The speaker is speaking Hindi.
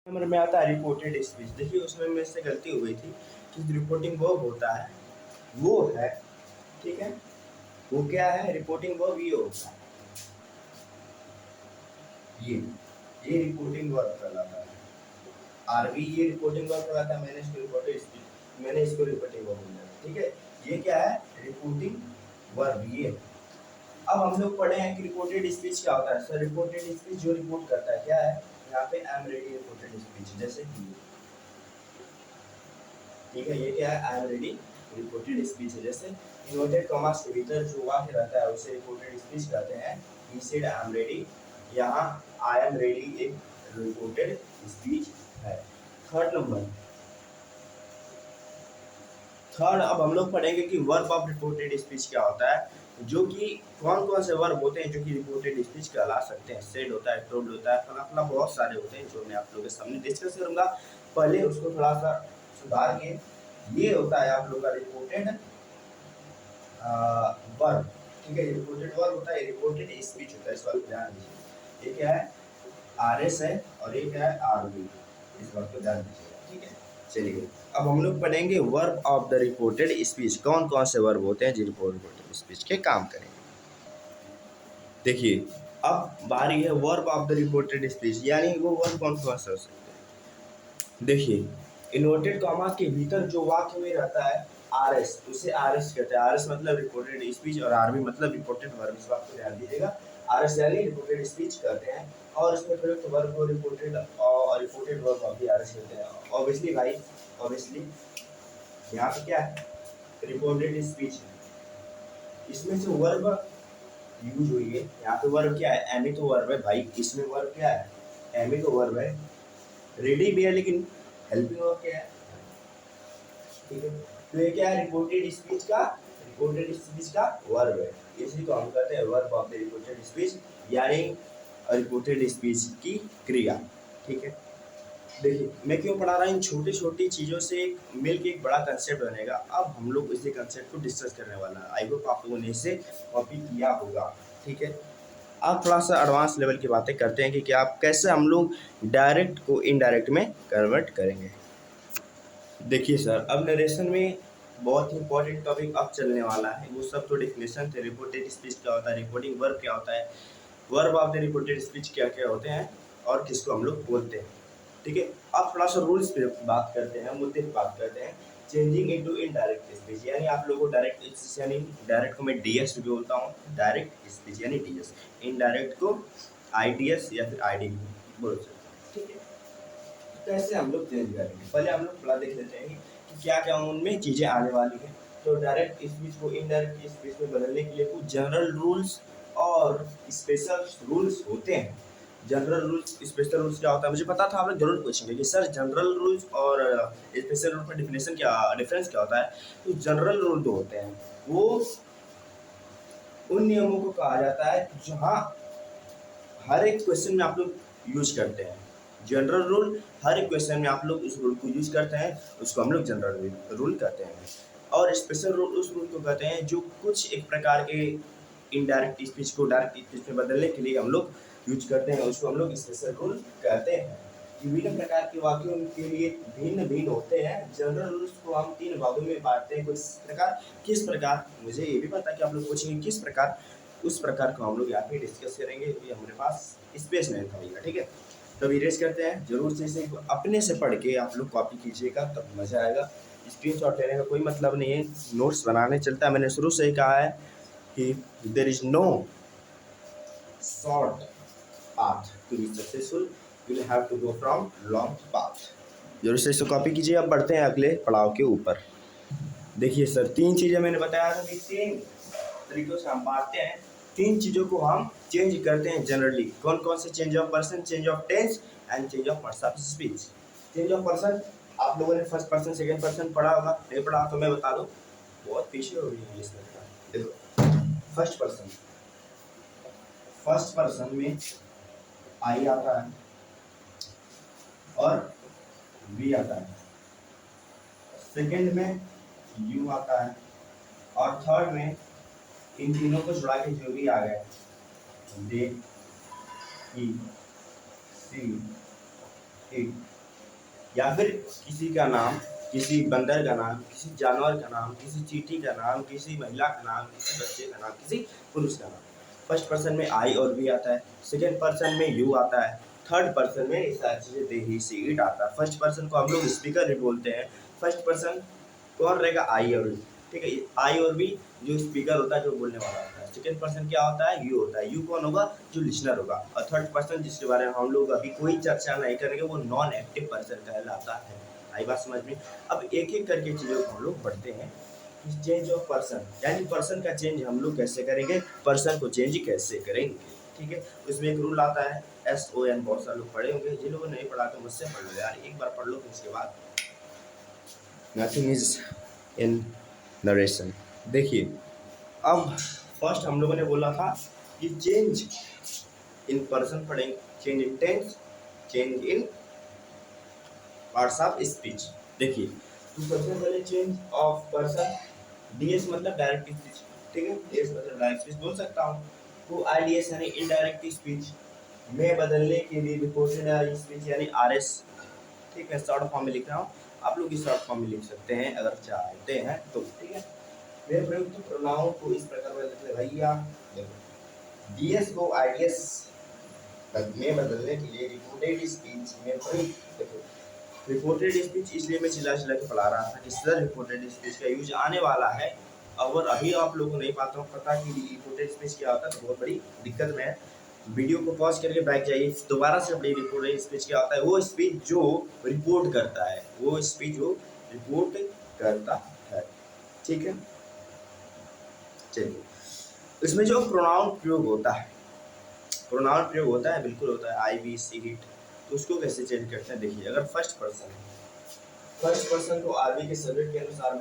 नंबर में आता है रिपोर्टेड स्पीच। देखिए उसमें मेरे से गलती हो गई थी कि रिपोर्टिंग वर्ब होता है वो है, ठीक है, वो क्या है, रिपोर्टिंग वर्ब ये होता है, ये रिपोर्टिंग वर्ब कहलाता है। आरबी ये रिपोर्टिंग वर्ब कहलाता है, मैंने इसको रिपोर्टिंग वर्ब बोला, ठीक है। ये क्या है, रिपोर्टिंग वर्ब ये। अब हम लोग पढ़े हैं कि रिपोर्टेड स्पीच क्या होता है। सर रिपोर्टेड स्पीच जो रिपोर्ट करता है क्या है, यहाँ पे I am ready reported speech, जैसे कि ठीक है, ये क्या है, I am ready reported speech है। जैसे इन्वर्टेड कॉमास के भीतर जो वाक्य रहता है उसे रिपोर्टेड स्पीच कहते हैं। He said I am ready, यहाँ आई एम रेडी एक रिपोर्टेड स्पीच है। थर्ड अब हम लोग पढ़ेंगे कि वर्ब ऑफ रिपोर्टेड स्पीच क्या होता है, जो कि कौन कौन से वर्ब होते हैं जो कि रिपोर्टेड स्पीच कहला सकते हैं। सेड होता है, टोल्ड होता है, फला फला बहुत सारे होते हैं जो मैं आप लोगों के सामने डिस्कस करूंगा। पहले उसको थोड़ा सा सुधार के, ये होता है आप लोग का रिपोर्टेड वर्ब, ठीक है, रिपोर्टेड वर्ब होता है, रिपोर्टेड स्पीच होता है। इस बात को ध्यान दीजिए, ये क्या है, आरएस है और ये क्या है, आरबी, इस बात को ध्यान दीजिएगा, ठीक है। चलिए अब हम लोग पढ़ेंगे verb of the reported speech, कौन कौन से वर्ब होते हैं जो रिपोर्टेड स्पीच के काम करेंगे। देखिए अब बारी है verb of the reported speech, यानी वो वर्ब कौन कौन से हो सकते हैं। देखिए इन्वर्टेड कॉमा के भीतर जो वाक्य में रहता है आरएस, उसे आरएस कहते हैं। आरएस मतलब रिपोर्टेड स्पीच और आरबी मतलब रिपोर्टेड वर्ब, इस बात को ध्यान दीजिएगा। आरएस यानी रिपोर्टेड स्पीच कहते हैं और इसमें प्रयुक्त वर्ब को रिपोर्टेड और रिपोर्टेड वर्ब भी आरएस कहते हैं। ऑब्वियसली भाई, ऑब्वियसली यहाँ पे क्या है, रिपोर्टेड स्पीच है, इसमें से वर्ब यूज हुई है। यहाँ पे वर्ब क्या है, एम ही तो वर्ब है भाई, इसमें वर्ब क्या है, एम ही तो वर्ब है। रेडी भी है लेकिन हेल्पिंग वर्ब क्या है, ठीक है। तो ये क्या है, रिपोर्टेड स्पीच का वर्ब है, इसी को हम कहते हैं verb of the reported speech, यानी रिपोर्टेड स्पीच की क्रिया, ठीक है। देखिए मैं क्यों पढ़ा रहा हूँ, इन छोटी छोटी चीज़ों से मिल के एक बड़ा कंसेप्ट बनेगा। अब हम लोग इसी कंसेप्ट को डिस्कस करने वाला है। आई होप आप लोगों ने इसे कॉपी किया होगा, ठीक है। अब थोड़ा सा एडवांस लेवल की बातें करते हैं कि आप कैसे हम लोग डायरेक्ट को इनडायरेक्ट में कन्वर्ट करेंगे। देखिए सर अब नरेशन में बहुत ही इंपॉर्टेंट टॉपिक अब चलने वाला है, वो सब तो डेफिनेशन थे। रिपोर्टेड स्पीच क्या होता है, रिपोर्टिंग वर्ब क्या होता है, verb of the reported speech क्या क्या होते हैं और किसको हम लोग बोलते हैं, ठीक है। अब थोड़ा सा रूल्स पे बात करते हैं, मुद्दे पे बात करते हैं। चेंजिंग इनटू इनडायरेक्ट स्पीच, यानी आप लोगों को डायरेक्ट स्पीच यानी डायरेक्ट को मैं डीएस भी बोलता हूँ, डायरेक्ट स्पीच यानी डीएस, इनडायरेक्ट को आईडीएस या फिर आईडी बोल सकते हैं, ठीक है। कैसे हम लोग चेंज करेंगे, पहले हम लोग थोड़ा देख लेते हैं कि क्या क्या उनमें चीज़ें आने वाली हैं। तो डायरेक्ट स्पीच को इनडायरेक्ट स्पीच में बदलने के लिए कुछ जनरल रूल्स और स्पेशल रूल्स होते हैं। जनरल रूल्स स्पेशल रूल्स क्या होता है, मुझे पता था आप लोग जरूर पूछेंगे कि सर जनरल रूल्स और स्पेशल रूल का डिफिनेशन क्या, डिफरेंस क्या होता है। तो जनरल रूल जो होते हैं वो उन नियमों को कहा जाता है जहाँ हर एक क्वेश्चन में आप लोग यूज करते हैं। जनरल रूल हर एक क्वेश्चन में आप लोग उस रूल को यूज करते हैं, उसको हम लोग जनरल रूल कहते हैं। और स्पेशल रूल उस रूल को कहते हैं जो कुछ एक प्रकार के इनडायरेक्ट स्पीच को डायरेक्ट स्पीच में बदलने के लिए हम लोग यूज करते हैं, उसको हम लोग स्पेशल रूल कहते हैं। विभिन्न प्रकार के वाक्यों के लिए भिन्न भिन्न होते हैं। जनरल रूल्स को हम 3 भागों में बांटते हैं। किस प्रकार, मुझे ये भी पता है कि आप लोग पूछेंगे किस प्रकार, उस प्रकार को हम लोग यहाँ पे डिस्कस करेंगे, ये हमारे पास स्पेस नहीं था, ठीक है। तो इरेज करते हैं, जरूर से इसे अपने से पढ़ के आप लोग कॉपी कीजिएगा, तब मजा आएगा। स्क्रीनशॉट लेने का कोई मतलब नहीं है, नोट्स बनाने चलता है। मैंने शुरू से ही कहा है कि there is no short path to be successful, you will have to go from long path. जरूर से इसे कॉपी कीजिए। अब बढ़ते हैं अगले पड़ाव के ऊपर। देखिए सर 3 चीज़ें मैंने बताया था कि 3 तरीकों से हम बांटते हैं, 3 चीज़ों को हम चेंज करते हैं जनरली। कौन कौन से, change of person, change of tense and change of modes of speech. Change of person आप लोगों ने फर्स्ट पर्सन सेकंड पर्सन पढ़ा होगा, नहीं पढ़ा तो मैं बता दूं, बहुत पीछे हो रही है इसमें। देखो फर्स्ट पर्सन में आई आता है और वी आता है, सेकंड में यू आता है और थर्ड में इन तीनों को जुड़ा के जो भी आ गए, दे, ही, सी, इट, या फिर किसी का नाम, किसी बंदर का नाम, किसी जानवर का नाम, किसी चींटी का नाम, किसी महिला का नाम, किसी बच्चे का नाम, किसी पुरुष का नाम। फर्स्ट पर्सन में आई और वी आता है, सेकेंड पर्सन में यू आता है, थर्ड पर्सन में ये सारी चीजें दे ही सी इट आता है। फर्स्ट पर्सन को हम लोग स्पीकर भी बोलते हैं। फर्स्ट पर्सन कौन रहेगा? आई और वी, ठीक है। आई और वी जो स्पीकर होता है, जो बोलने वाला होता है। सेकेंड पर्सन क्या होता है? यू होता है। यू कौन होगा? जो लिसनर होगा। और थर्ड पर्सन जिसके बारे में हम लोग अभी कोई चर्चा नहीं करेंगे, वो नॉन एक्टिव पर्सन कहलाता है। आई बात समझ में? अब एक एक करके चीजों को हम लोग पढ़ते हैं। चेंज ऑफ पर्सन, यानी पर्सन का चेंज हम लोग कैसे करेंगे, पर्सन को चेंज कैसे करेंगे, ठीक है। उसमें एक रूल आता है SON, बहुत सारे लोग पढ़े होंगे। जिन लोगों ने नहीं पढ़ा तो मुझसे पढ़ लो यार, एक बार पढ़ लो फिर उसके बाद नथिंग इज इन नरेशन। देखिए, अब फर्स्ट हम लोगों ने बोला था कि चेंज इन पर्सन पढ़ेंगे, change in tense, change in parts of speech. देखिए, तो सबसे पहले चेंज ऑफ पर्सन, DS मतलब डायरेक्ट स्पीच, ठीक है। DS मतलब डायरेक्ट स्पीच बोल सकता हूँ। तो IDS यानी इनडायरेक्ट स्पीच में बदलने के लिए रिपोर्टेड स्पीच यानी RS, ठीक है। शॉर्ट फॉर्म में लिख रहा हूँ, आप लोग इस शॉर्ट फॉर्म में लिख सकते हैं अगर चाहते हैं तो, ठीक है। मेरे प्रयुक्त प्रोनाउन को इस प्रकार में लिख ले भैया। देखो, DS को IDS में बदलने के लिए रिपोर्टेड स्पीच में प्रयुक्त, देखो रिपोर्टेड स्पीच इसलिए मैं चिल्ला चिल्ला के पढ़ा रहा था कि सर रिपोर्टेड स्पीच का यूज आने वाला है। अगर अभी आप लोगों को नहीं पता कि रिपोर्टेड स्पीच क्या होता है तो बहुत बड़ी दिक्कत में है। वीडियो को पॉज करके बैक जाइए, दोबारा से अपनी रिपोर्टेड स्पीच क्या होता है। वो स्पीच जो रिपोर्ट करता है, वो स्पीच जो रिपोर्ट करता है, ठीक है। चलिए, इसमें जो प्रोनाउन प्रयोग होता है, प्रोनाउन प्रयोग होता है, बिल्कुल होता है, आई वी सी इट। तो उसको कैसे चेंज करते हैं? देखिए, अगर फर्स्ट पर्सन को आरबी के सब्जेक्ट के अनुसार